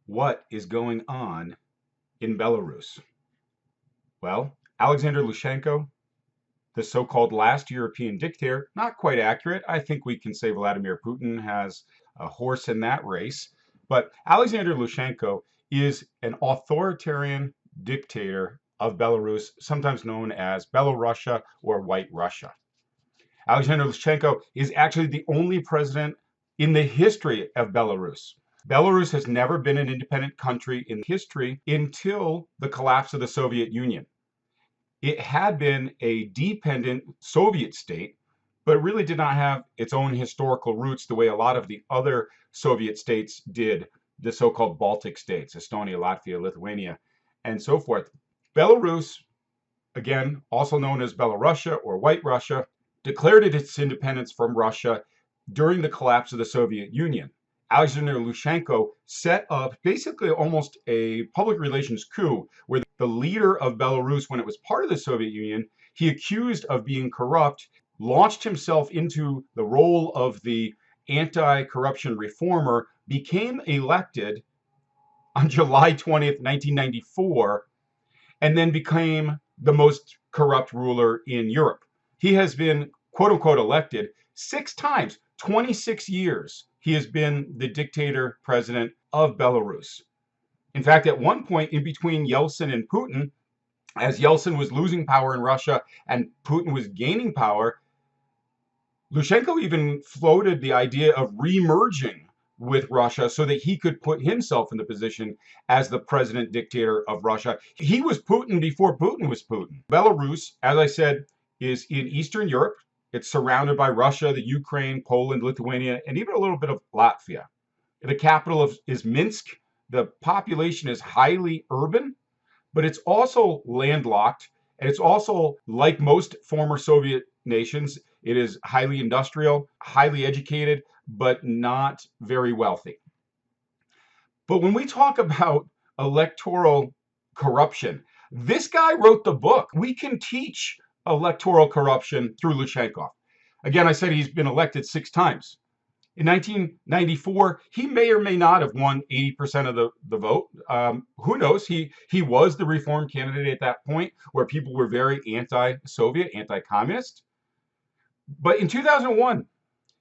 What is going on in Belarus? Well, Alexander Lukashenko, the so-called last European dictator, not quite accurate. I think we can say Vladimir Putin has a horse in that race. But Alexander Lukashenko is an authoritarian dictator of Belarus, sometimes known as Belorussia or White Russia. Alexander Lukashenko is actually the only president in the history of Belarus. Belarus has never been an independent country in history until the collapse of the Soviet Union. It had been a dependent Soviet state, but really did not have its own historical roots the way a lot of the other Soviet states did, the so-called Baltic states, Estonia, Latvia, Lithuania, and so forth. Belarus, again, also known as Belorussia or White Russia, declared its independence from Russia during the collapse of the Soviet Union. Alexander Lukashenko set up basically almost a public relations coup where the leader of Belarus, when it was part of the Soviet Union, he accused of being corrupt, launched himself into the role of the anti-corruption reformer, became elected on July 20th, 1994, and then became the most corrupt ruler in Europe. He has been, quote unquote, elected 6 times, 26 years. He has been the dictator president of Belarus. In fact, at one point in between Yeltsin and Putin, as Yeltsin was losing power in Russia and Putin was gaining power, Lukashenko even floated the idea of remerging with Russia so that he could put himself in the position as the president dictator of Russia. He was Putin before Putin was Putin. Belarus, as I said, is in Eastern Europe. It's surrounded by Russia, the Ukraine, Poland, Lithuania, and even a little bit of Latvia. The capital is Minsk. The population is highly urban, but it's also landlocked. And it's also, like most former Soviet nations, it is highly industrial, highly educated, but not very wealthy. But when we talk about electoral corruption, this guy wrote the book. We can teach electoral corruption through Lukashenko. Again, I said he's been elected 6 times. In 1994, he may or may not have won 80% of the vote. Who knows? He was the reform candidate at that point, where people were very anti-Soviet, anti-communist. But in 2001,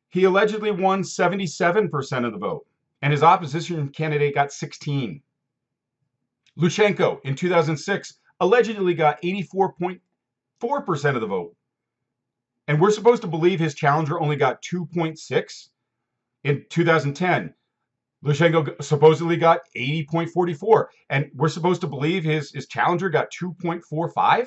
he allegedly won 77% of the vote, and his opposition candidate got 16. Lukashenko, in 2006, allegedly got 84.4% of the vote. And we're supposed to believe his challenger only got 2.6. In 2010, Lukashenko supposedly got 80.44, and we're supposed to believe his challenger got 2.45.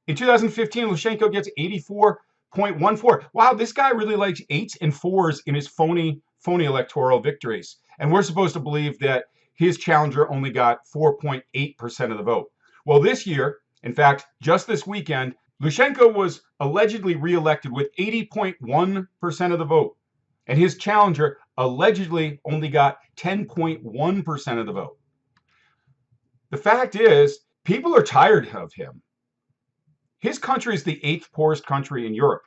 In 2015, Lukashenko gets 84.14. Wow, this guy really likes 8s and 4s in his phony electoral victories. And we're supposed to believe that his challenger only got 4.8% of the vote. Well, this year, in fact, just this weekend, Lukashenko was allegedly reelected with 80.1% of the vote. And his challenger allegedly only got 10.1% of the vote. The fact is, people are tired of him. His country is the 8th poorest country in Europe.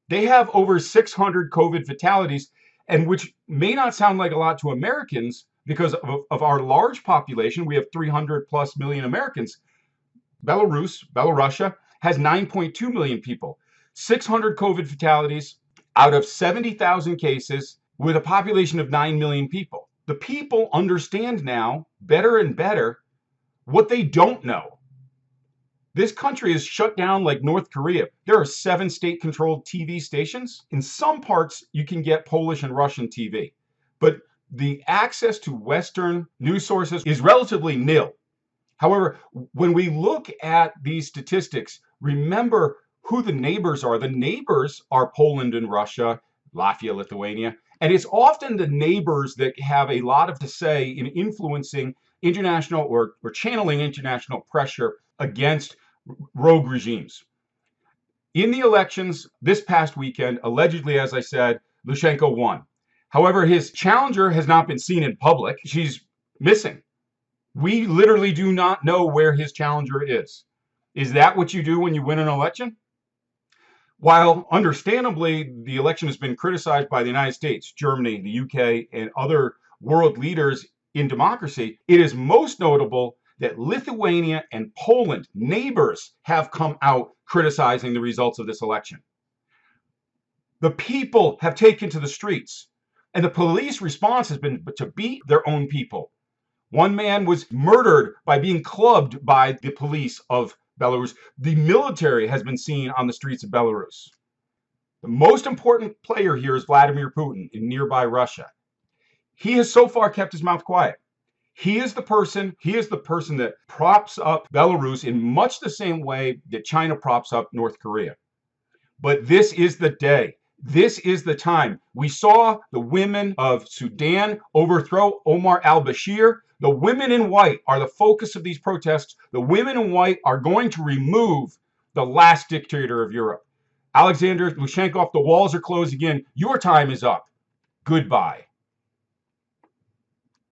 They have over 600 COVID fatalities, and which may not sound like a lot to Americans because of our large population. We have 300 plus million Americans. Belorussia, has 9.2 million people. 600 COVID fatalities out of 70,000 cases with a population of 9 million people. The people understand now better and better what they don't know. This country is shut down like North Korea. There are 7 state-controlled TV stations. In some parts, you can get Polish and Russian TV. But the access to Western news sources is relatively nil. However, when we look at these statistics, remember who the neighbors are. The neighbors are Poland and Russia, Latvia, Lithuania. And it's often the neighbors that have a lot to say in influencing international or channeling international pressure against rogue regimes. In the elections this past weekend, allegedly, as I said, Lukashenko won. However, his challenger has not been seen in public. She's missing. We literally do not know where his challenger is. Is that what you do when you win an election? While understandably, the election has been criticized by the United States, Germany, the UK, and other world leaders in democracy, it is most notable that Lithuania and Poland, neighbors, have come out criticizing the results of this election. The people have taken to the streets, and the police response has been to beat their own people. One man was murdered by being clubbed by the police of Belarus. The military has been seen on the streets of Belarus. The most important player here is Vladimir Putin in nearby Russia. He has so far kept his mouth quiet. He is the person that props up Belarus in much the same way that China props up North Korea. But this is the day. This is the time. We saw the women of Sudan overthrow Omar al-Bashir. The women in white are the focus of these protests. The women in white are going to remove the last dictator of Europe. Alexander Lukashenko, the walls are closed again. Your time is up. Goodbye.